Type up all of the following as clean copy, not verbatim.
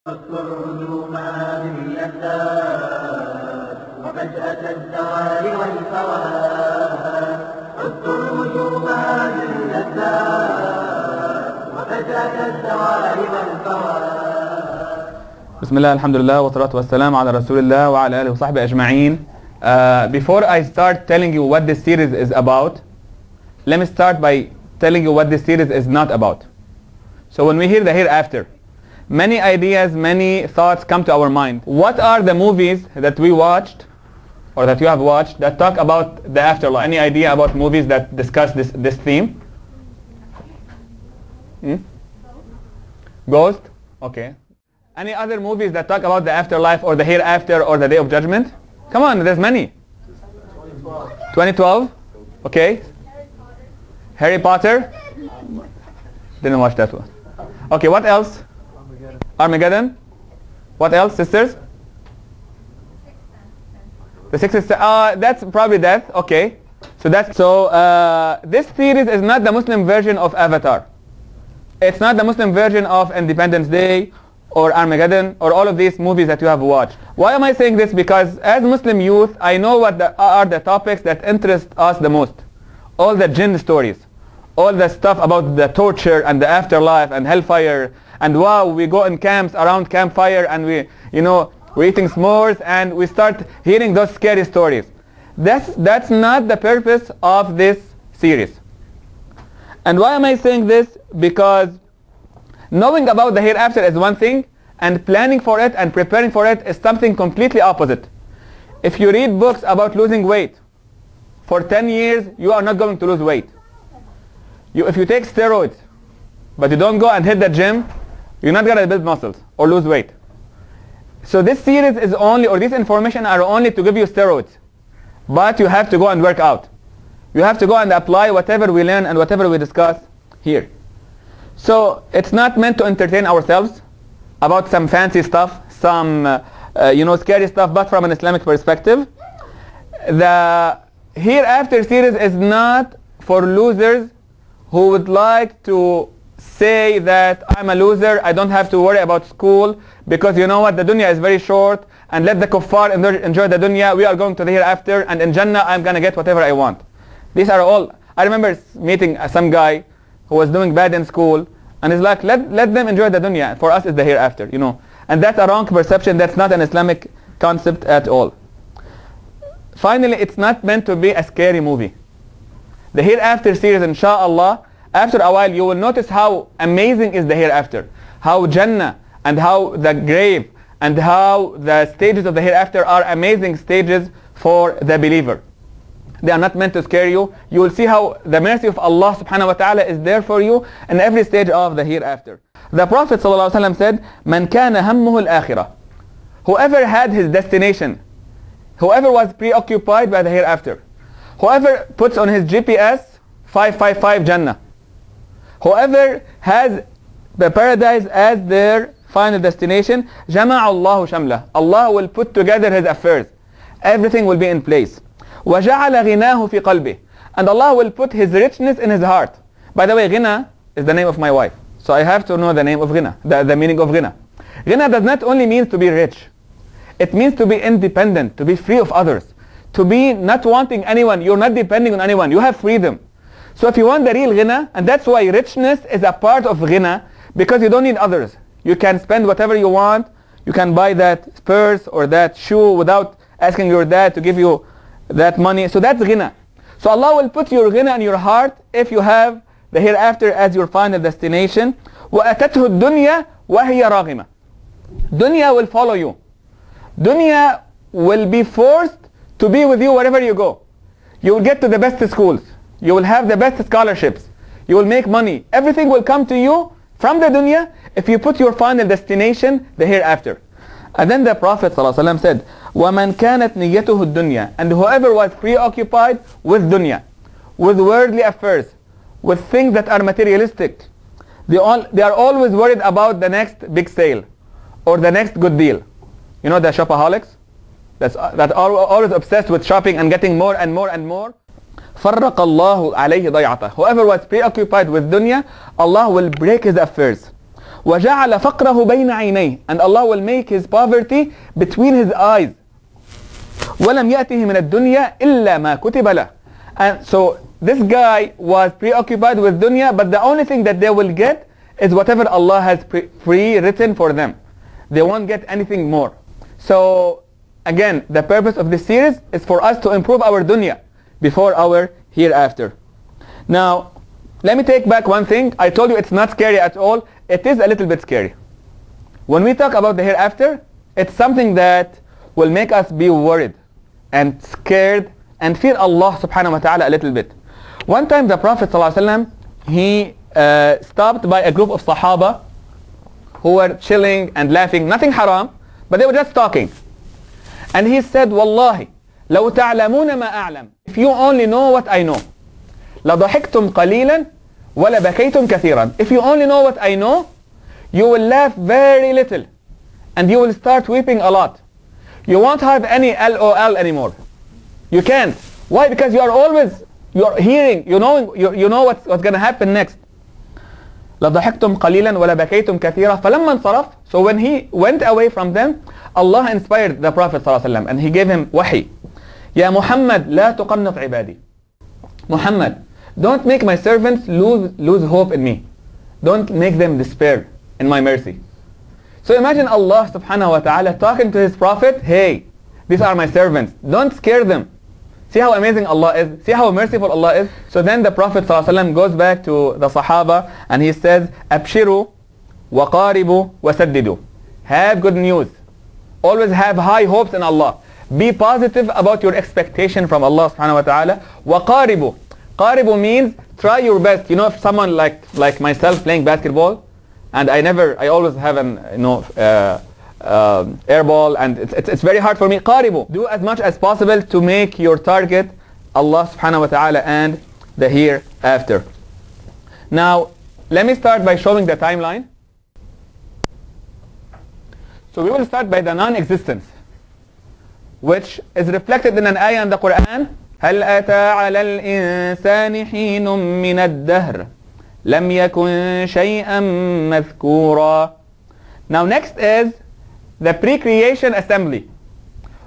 اذكر هجوم هذه اللذات وفجأة الزوال والفوات. اذكر هجوم هذه اللذات وفجأة الزوال والفوات. بسم الله الحمد لله والصلاة والسلام على رسول الله وعلى آله وصحبه أجمعين. Before I start telling you what this series is about, let me start by telling you what this series is not about. So when we hear the hereafter, many ideas, many thoughts come to our mind. What are the movies that we watched or that you have watched that talk about the afterlife? Any idea about movies that discuss this theme? Ghost? Okay. Any other movies that talk about the afterlife or the hereafter or the day of judgment? Come on, there's many. 2012? Okay. Harry Potter? Didn't watch that one. Okay, what else? Armageddon. What else, sisters? The Sixth Sense. That's probably death. Okay. So this series is not the Muslim version of Avatar. It's not the Muslim version of Independence Day or Armageddon or all of these movies that you have watched. Why am I saying this? Because as Muslim youth, I know what are the topics that interest us the most. All the jinn stories. All the stuff about the torture and the afterlife and hellfire. And wow, we go in camps around campfire and we're eating s'mores and we start hearing those scary stories. That's not the purpose of this series. And why am I saying this? Because knowing about the hereafter is one thing, and planning for it and preparing for it is something completely opposite. If you read books about losing weight, for 10 years you are not going to lose weight. If you take steroids, but you don't go and hit the gym, you're not going to build muscles or lose weight. So this series is only, or this information are only to give you steroids. But you have to go and work out. You have to go and apply whatever we learn and whatever we discuss here. So it's not meant to entertain ourselves about some fancy stuff, some scary stuff, but from an Islamic perspective. The Hereafter series is not for losers who would like to say that I'm a loser, I don't have to worry about school because you know what, the dunya is very short and let the kuffar enjoy the dunya, we are going to the hereafter and in Jannah I'm going to get whatever I want. These are all, I remember meeting some guy who was doing bad in school and he's like, let them enjoy the dunya, for us it's the hereafter, And that's a wrong perception, that's not an Islamic concept at all. Finally, it's not meant to be a scary movie. The Hereafter series, inshallah, after a while you will notice how amazing is the hereafter, how Jannah and how the grave and how the stages of the hereafter are amazing stages for the believer. They are not meant to scare you. You will see how the mercy of Allah subhanahu wa ta'ala is there for you in every stage of the hereafter. The Prophet sallallahu alaihi wasallam said, "Man kana hammuhu al-akhirah." Whoever had his destination, whoever was preoccupied by the hereafter, whoever puts on his GPS 555 Jannah, whoever has the paradise as their final destination, جَمَعَ اللَّهُ شَمْلَهُ. Allah will put together his affairs. Everything will be in place. وَجَعَلَ غِنَاهُ فِي قَلْبِهِ. And Allah will put his richness in his heart. By the way, Ghina is the name of my wife. So I have to know the name of Ghina, the meaning of Ghina. Ghina does not only mean to be rich. It means to be independent, to be free of others, to be not wanting anyone. You're not depending on anyone. You have freedom. So if you want the real ghina, and that's why richness is a part of ghina, because you don't need others. You can spend whatever you want. You can buy that purse or that shoe without asking your dad to give you that money. So that's ghina. So Allah will put your ghina in your heart if you have the hereafter as your final destination. وَأَتَتْهُ الدُّنْيَا وَهِيَ رَاغِمَةٌ. Dunya will follow you. Dunya will be forced to be with you wherever you go. You will get to the best schools. You will have the best scholarships. You will make money. Everything will come to you from the dunya if you put your final destination, the hereafter. And then the Prophet ﷺ said, وَمَنْ كَانَتْ نِيَّتُهُ الدُّنْيَا. And whoever was preoccupied with dunya, with worldly affairs, with things that are materialistic, they are always worried about the next big sale or the next good deal. You know the shopaholics? That are always obsessed with shopping and getting more and more and more. فَرَّقَ اللَّهُ عَلَيْهِ ضَيْعَتَهُ. Whoever was preoccupied with dunya, Allah will break his affairs. وَجَعَلَ فَقْرَهُ بَيْنَ عَيْنَيْهِ, and Allah will make his poverty between his eyes. وَلَمْ يَأْتِهِ مِنَ الدُّنْيَا إِلَّا مَا كُتِبَ لَهُ. And so this guy was preoccupied with dunya, but the only thing that they will get is whatever Allah has pre-written for them. They won't get anything more. So again, the purpose of this series is for us to improve our dunya before our hereafter. Now, let me take back one thing. I told you it's not scary at all. It is a little bit scary. When we talk about the hereafter, it's something that will make us be worried and scared and fear Allah subhanahu wa ta'ala a little bit. One time the Prophet ﷺ, he stopped by a group of Sahaba who were chilling and laughing, nothing haram, but they were just talking. And he said, Wallahi, لو تعلمون ما أعلم. If you only know what I know. لضحكتم قليلا ولا بكيتم كثيرا. If you only know what I know, you will laugh very little and you will start weeping a lot. You won't have any LOL anymore. You can't. Why? Because you are hearing, you know what's going to happen next. لضحكتم قليلا ولا بكيتم كثيرا فلما انصرف. So when he went away from them, Allah inspired the Prophet ﷺ and he gave him wahi. يا محمد لا تقنط عبادي. Muhammad, don't make my servants lose hope in me. Don't make them despair in my mercy. So imagine Allah subhanahu wa ta'ala talking to his prophet, hey, these are my servants. Don't scare them. See how amazing Allah is. See how merciful Allah is. So then the Prophet ﷺ goes back to the Sahaba and he says, Abshiru wa qaribu wa saddidu. Have good news. Always have high hopes in Allah. Be positive about your expectation from Allah subhanahu wa ta'ala. Wa qaribu. Qaribu means try your best. You know, if someone like myself playing basketball, and I always have an air ball, and it's very hard for me. Qaribu. Do as much as possible to make your target Allah subhanahu wa ta'ala and the hereafter. Now, let me start by showing the timeline. So we will start by the non-existence, which is reflected in an ayah in the Quran. هل أتى على الإنسان حين من الدهر لم يكن شيئا مذكورا. Now next is the pre-creation assembly.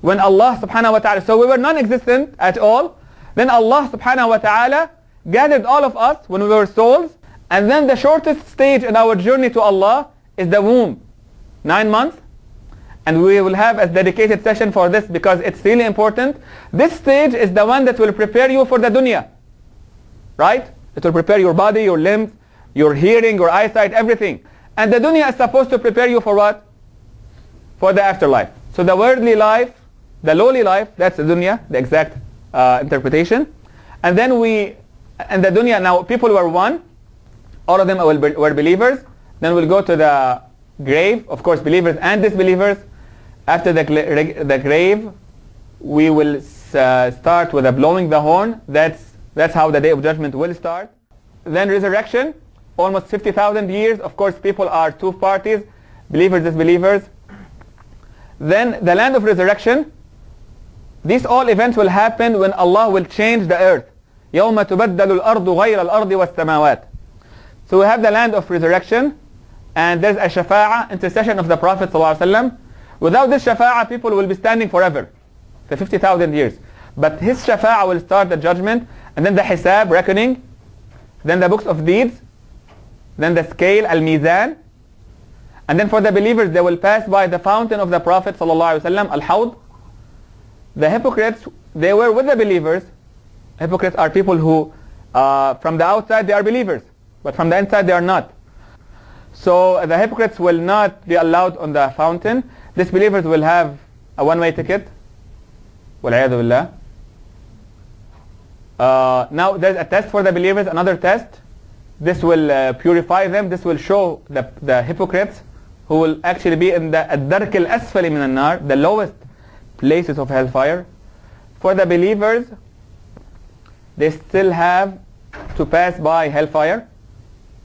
When Allah subhanahu wa ta'ala, so we were non-existent at all, then Allah subhanahu wa ta'ala gathered all of us when we were souls, and then the shortest stage in our journey to Allah is the womb, 9 months. And we will have a dedicated session for this because it's really important. This stage is the one that will prepare you for the dunya. Right? It will prepare your body, your limbs, your hearing, your eyesight, everything. And the dunya is supposed to prepare you for what? For the afterlife. So the worldly life, the lowly life, that's the dunya, the exact interpretation. And then and the dunya, now people were one. All of them were believers. Then we'll go to the grave, of course, believers and disbelievers. After the grave, we will start with blowing the horn. That's how the day of judgment will start. Then resurrection, almost 50,000 years. Of course, people are two parties, believers, disbelievers. Then the land of resurrection. These all events will happen when Allah will change the earth. يَوْمَ تُبَدَّلُ الْأَرْضُ غَيْرَ الْأَرْضِ وَالسَّمَاوَاتِ. So we have the land of resurrection, and there's a shafa'ah, intercession of the Prophet ﷺ. Without this shafa'ah, people will be standing forever, for 50,000 years. But his shafa'ah will start the judgment, and then the hisab, reckoning, then the books of deeds, then the scale, al-mizan, and then for the believers, they will pass by the fountain of the Prophet ﷺ, al-hawd. The hypocrites, they were with the believers. Hypocrites are people who, from the outside, they are believers, but from the inside, they are not. So the hypocrites will not be allowed on the fountain. Disbelievers will have a one-way ticket. وَالْعِيَاذُ بِاللَّهِ. Now there's a test for the believers, another test. This will purify them. This will show the hypocrites who will actually be in the الدرك الأسفل من النار, the lowest places of hellfire. For the believers, they still have to pass by hellfire.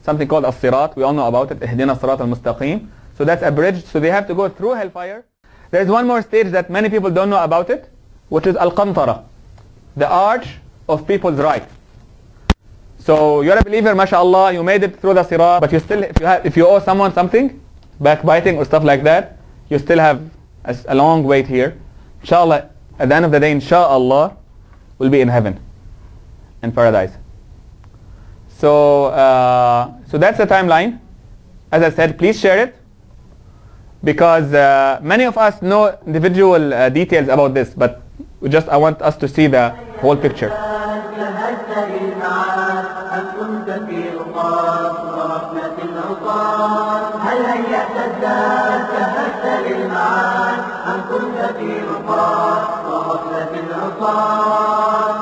Something called as-sirat, we all know about it. اهدنا الصراط المستقيم. So that's a bridge, so they have to go through hellfire. There's one more stage that many people don't know about it, which is al-qantara, the arch of people's right. So you're a believer, mashallah, you made it through the sirat, but you still, if you owe someone something, backbiting or stuff like that, you still have a long wait here. Inshallah, at the end of the day, inshallah, we'll be in heaven, in paradise. So, so that's the timeline. As I said, please share it, because many of us know individual details about this, but I want us to see the whole picture. هل هيأت الذات جهزت للمعاد أم كنت في رقاد وغفلة العصاة